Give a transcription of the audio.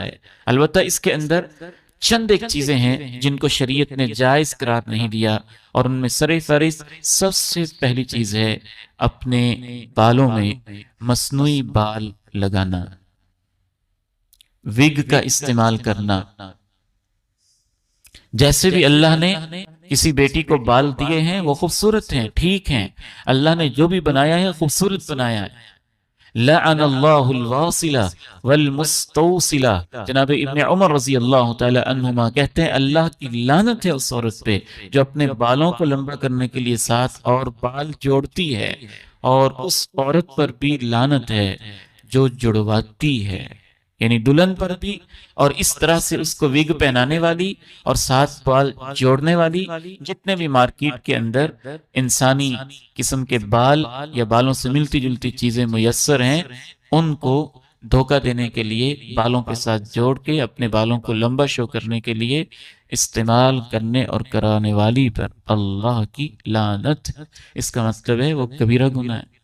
جائے۔ البتہ اس کے اندر چند ایک چیزیں ہیں جن کو شریعت نے جائز قرار نہیں دیا، اور ان میں سر فہرست سب سے پہلی چیز ہے اپنے بالوں میں مصنوعی بال لگانا، وگ کا استعمال کرنا۔ جیسے بھی اللہ نے کسی بیٹی کو بال دیے ہیں وہ خوبصورت ہیں، ٹھیک ہیں، اللہ نے جو بھی بنایا ہے خوبصورت بنایا ہے۔ لعن اللہ الواصلہ والمستوصلہ، جناب ابن عمر رضی اللہ تعالی عنہما کہتے ہیں اللہ کی لعنت ہے اس عورت پہ جو اپنے بالوں کو لمبا کرنے کے لیے ساتھ اور بال جوڑتی ہے، اور اس عورت پر بھی لعنت ہے جو جڑواتی ہے، یعنی دلہن پر بھی، اور اس طرح سے اس کو وگ پہنانے والی اور ساتھ بال جوڑنے والی۔ جتنے بھی مارکیٹ کے اندر انسانی قسم کے بال یا بالوں سے ملتی جلتی چیزیں میسر ہیں، ان کو دھوکہ دینے کے لیے بالوں کے ساتھ جوڑ کے اپنے بالوں کو لمبا شو کرنے کے لیے استعمال کرنے اور کرانے والی پر اللہ کی لعنت۔ اس کا مطلب ہے وہ کبیرہ گناہ ہے۔